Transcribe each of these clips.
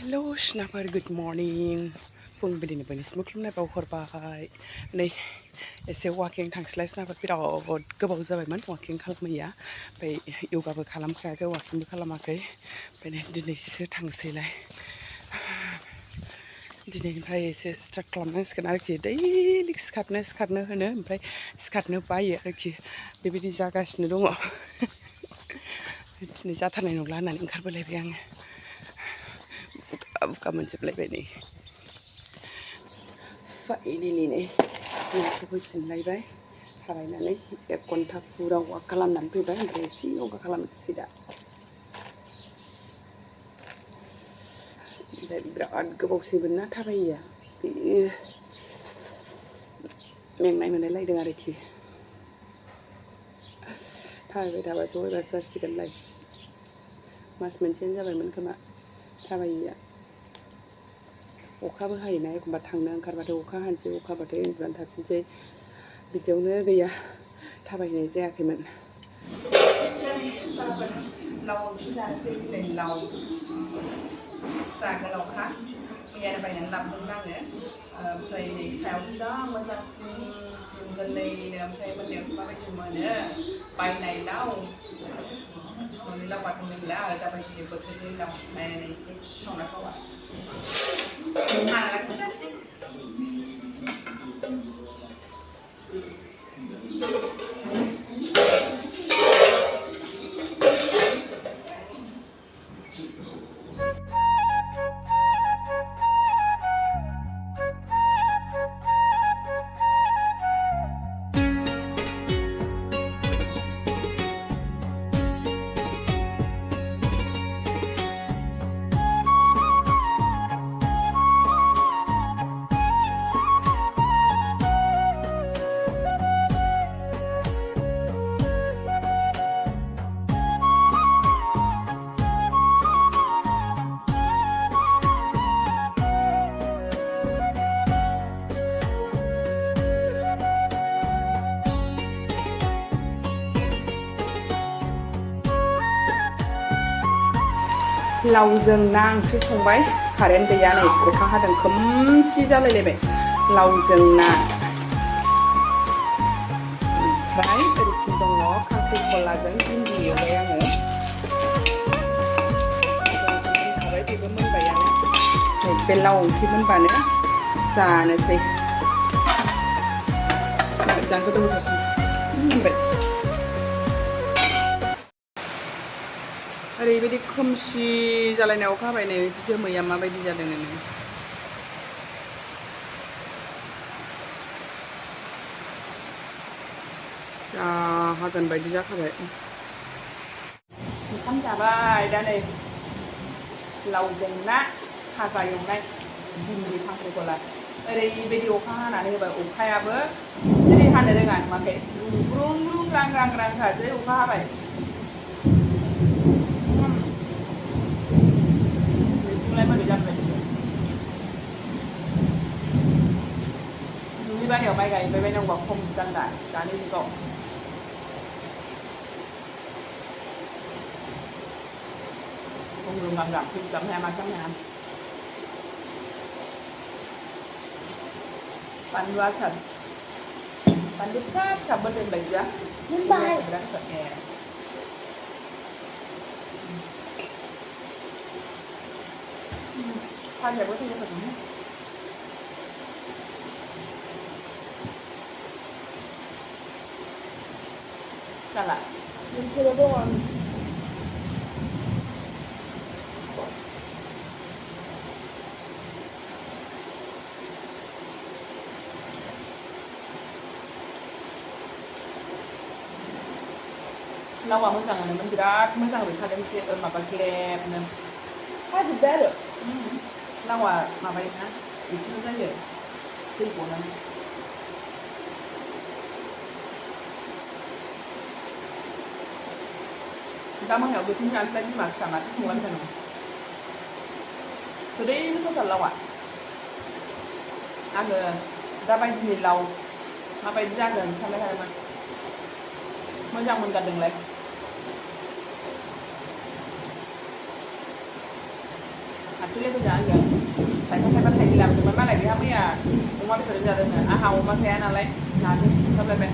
Hello सिनाफोर good morning फुंबिलिनि बयनिसिमबो खुलुमनाय बावहरबाय नै एसे वाकिं थांस्लाय सिनाफोर बिराद गोबाव जाबायमोन वाकिं खालामैया ओमफ्राय यगाबो खालामखायाखै वाकिंबो खालामाखै ओमफ्राय दिनैसो थांसैलाय दिनैनिफ्राय एसे स्टार्ट खालामनांसिगोन आरोखि दैलि सिखारनो होनो ओमफ्राय सिखारनो बायो आरोखि बेबायदि जागासिनो दङ दिनै जाथारनाय नंला होननानै ओंखारबोलायबाय आङो बुका मोनजोबलायबाय नै फाइनेलि नै न'खौ फैफिनलायबाय थाबायनानै 1 घन्टा फुरा वाक खालामनानै फैबाय ओमफ्राय एसे यगा खालामनोसै दा ओमफ्राय बिराद गोबावसैमोन ना थाबायैया मेंनाय मोनलायलायदों आरोखि थाबायबाय थाबासो अयबास जासिगोनलाय मास मोनसेयानो जाबायमोन खोमा थाबायैया अखाबो हायोना एखमबा थांनो ओंखारबाथाय अखा हानोसै अखा हाबाथाय उन्दुनानै थाफिनसै बिदियावनो गैया थाबायनाय जायाखैमोन लाव ओंख्रि जानोसै दिनै लाव जागोलावखा मैयानो बायनानै लाबोदोंमोन आङो ओमफ्राय नै सायाव जा मोजां स्लिम गोरलैनो ओमफ्राय मोननायावसो माबायदि मोनो बायनाय लाव न'नि लावबाथ' मेरला आरो दाबायदिनि बोथोरनि लाव नायनानै एसे थावना थावा लावजों ना ओंख्रि संबाय कारेन्ट गैया नै अखा हादों खोमसि जालायलायबाय लावजों ना ओमफ्राय ओरैथिं दङ खांख्रिखलाजों भिन्दि एवबाय आङो मोनखाबाय बेबो मोनबायानो नै बे लाव ओंख्रि मोनबानो जानोसै मोजां गोदौहोसै मोनबाय ओरैबायदि खोमसि जालायनाय अखा हाबाय नै जोमैया माबायदि जादों नोङो जा हागोन बायदि जाखाबाय ओंखाम जाबाय दा नै लावजों ना भाजा एवनाय भिन्दि खांख्रिखला ओरैबायदि अखा हानानै होबाय अखायाबो सिरि हानो रोङा नुवाखै रुं रुं रां रां रांखासै अखा हाबाय दुब्लि बारियाव माइ गायबाय बायनांगौआ खम जांदा दानि जुगाव rung rung khi cầm hai mặt trong nhà pan dua sab pan dua sab sabar dan baja Bye. Berangkat ya pan saya buat ini apa ini salah Mình chưa có đồ lawa moजाङानो मोन बिराद मोजां रुइखादों माबा ग्लेबनो How's it better? लावा माबायोना एसेल' जायो दै गनानै दा मोनायाव बेखौनो जानोसैलाय बिमा फिसा माथो संलाबाय थानांगौ गोदैनो गोथाव लावा आङो दाबायदिनि लाव माबायदि जागोन सानबाय थादोंमोन मोजां मोनगारदोंलाय हारसिंलाय बोजा आंजों खायफा खायफा थाइनै लाबोदोंमोन मालाय बेहा मैया अमा बेदरजों जादोंनो आंहा अमा जाया नालाय नाजों संथाबलायबाय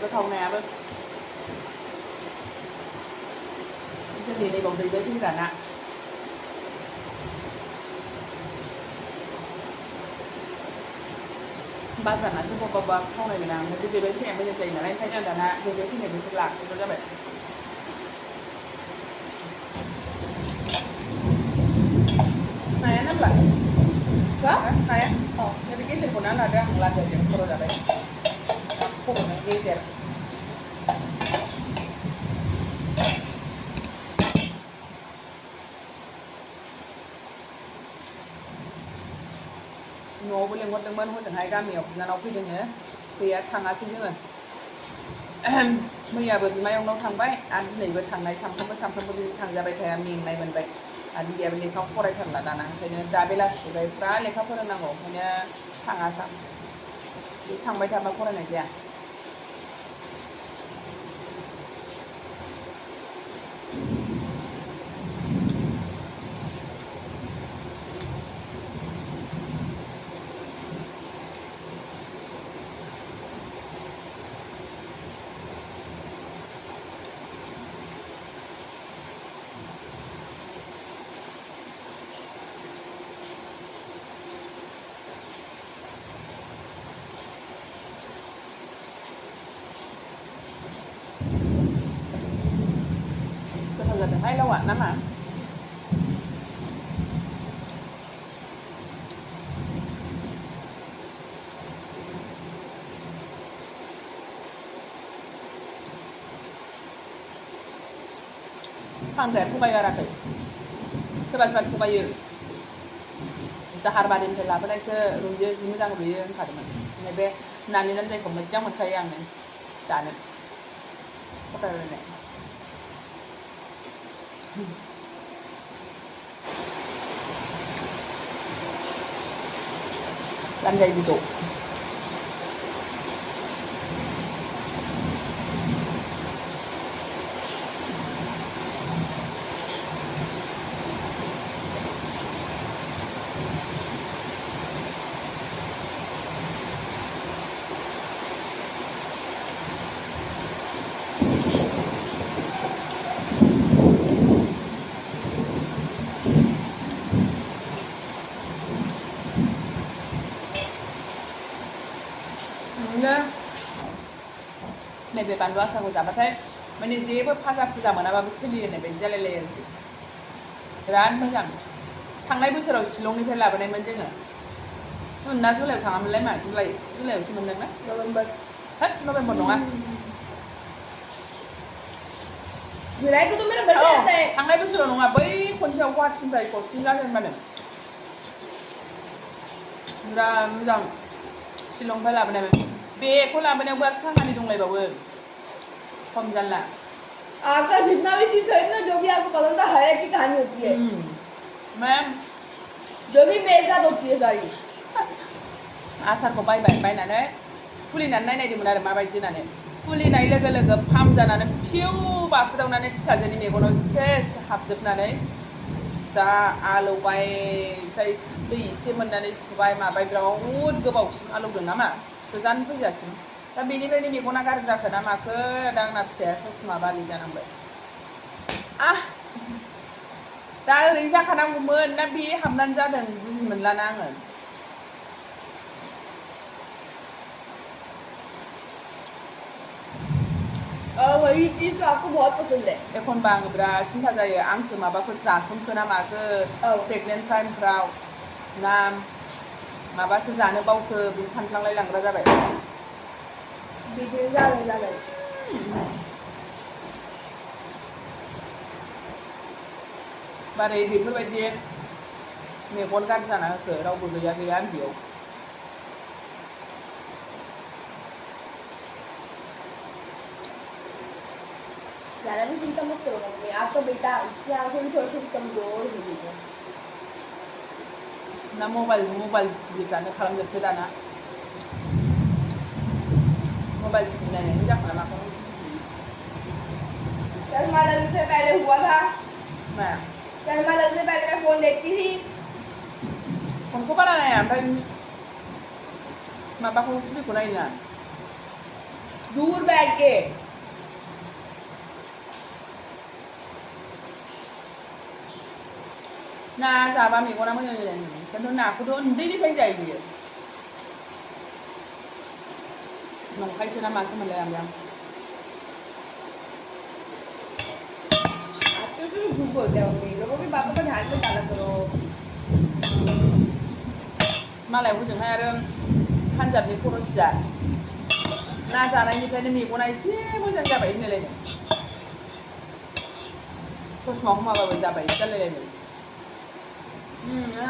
गोथाव नायाबो जोंनि नैबाव दैबाय फैग्राना बाजारनासो बबेबा थावनाय मोना ओमफ्राय बे दैबाय फैनाया मोजां जायो नालाय ओंखायनो आं दाना दैबाय फैनाय बोसोर लाखिग्रा जाबाय नाया नांला नाया बे गेजेरखौ ना लादो आं लादों खर' जाबाय खर'नो गेजेर न'आवबो लेंहरदोंमोन हजोंहाय गामियाव बिनानाव फैदोंनो गैया थाङासै जोङो मैयाबो बिमायंनाव थांबाय आरो दिनैबो थांनाय सानफ्रामबो बिदि थांजाबाय थाया मेंनाय मोनबाय आरो बियाबो लेखा फरायथारला दाना ओंखायनो दा बेलासिबाय फुरा लेखा फोरोंनांगौ ओंखायनो थाङासां बे थांबाय थाबा फरायनाय जाया गोथाव जादोंहाय लावा ना मा फानग्राया थगायगाराखै सोरबा सोरबा थगायो जाहारबारिनिफ्राय लाबोनायसो रुइयो जि मोजां रुइयो होनखादोंमोन ओमफ्राय बे नानि जायखौ मोजां मोनखायो आङो जानो थगायलायनाय लानजाय बिजौ नैबे बानलु आसारखौ जाबाथाय माने जेबो फाजा फुजा मोनाबाबो सोलियो होननाय बायदि जालायलायो आरोखि बिराद मोजां थांनाय बोसोराव शिलंनिफ्राय लाबोनायमोन जोङो ना जुलाइआव थाङामोनलाय मा जुलाइआवसो मोनदोंना नभेम्बर होद नभेम्बर नङा जुलाई को तो मेरा बर्थडे आता है थांनाय बोसोराव नङा बै खनसेयाव गुवाहाटिनिफ्राय कचिं जादोंबानो बिराद मोजां शिलंनिफ्राय लाबोनायमोन बेखौ लाबोनायावबो आरो खामानि दंलायबावो खम जानला आपका जितना भी चीज है ना जो भी आपको पसंद है हर एक की कहानी होती है मैम जो भी मेरे साथ होती है सारी आसारखौ बायनानै खुलिनानै नायनायदोंमोन आरो माबायदि होननानै खुलिनाय लोगो लोगो फाम जानानै फिउ बाफुदावनानै फिसाजोनि मेगनाव सेस हाबजोबनानै जा आलौबाय ओमफ्राय दै एसे मोननानै सुबाय माबाय बिराद गोबावसिम आलौदों नामा गोजान फैजासिम दा बेनिफ्रायनो मेगना गाज्रि जाखो ना माखो दा आंना फिसाया ससमा बालि जानांबाय दा ओरैनो जाखानांगौमोन ना बे हाबनानै जादों बुजि मोनलाना आङो वही चीज तो आपको बहुत पसंद है एखनबा आङो बिराद सिन्था जायो आंसो माबाफोर जासनखो ना माखो प्रेगनेन्ट टाइमफ्राव ना माबासो जानो बावखो बिदि सानफ्लांलाय लांग्रा जाबाय बिदिनो जाबाय बारै बेफोरबायदि मेगन गाज्रि जाना होखो रावबो गैया उन्दैयाव ज़्यादा भी चिंता मत करो मम्मी आपका बेटा इसकी आंखें भी थोड़ी थोड़ी कमजोर हो गई है ना मबाइल टिभिफ्रानो खालामजोबखो दाना मोबाइल छीनने नहीं जा खाना को चश्मा लगने से पहले हुआ था मैं चश्मा लगने से पहले मैं फोन देखती थी हमको पता नहीं है भाई मैं बाप को कुछ भी कुछ नहीं ना दूर बैठ के ना जाबा मेगो ना मुझे नहींฉันโดนหนักกูโดนได้ที่ไปใจดีน้องใครชื่อน้ำมันใช่ไหมเลยอ่ะยัง आप तो क्यों झूठ बोलते हो मम्मी लोगों के बातों पर ध्यान में डाला करो มาแล้วพูดถึงให้เรื่องพันจับในผู้รักษาน่าจะในนี้เพนมีคนไหนเชี่ยผู้จัดการไปนี่เลยผู้สมองมาแบบจะไปจะเลยนะ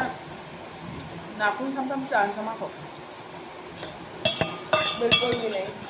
หนักคุณทำจานสมาคม बिल्कुल भी नहीं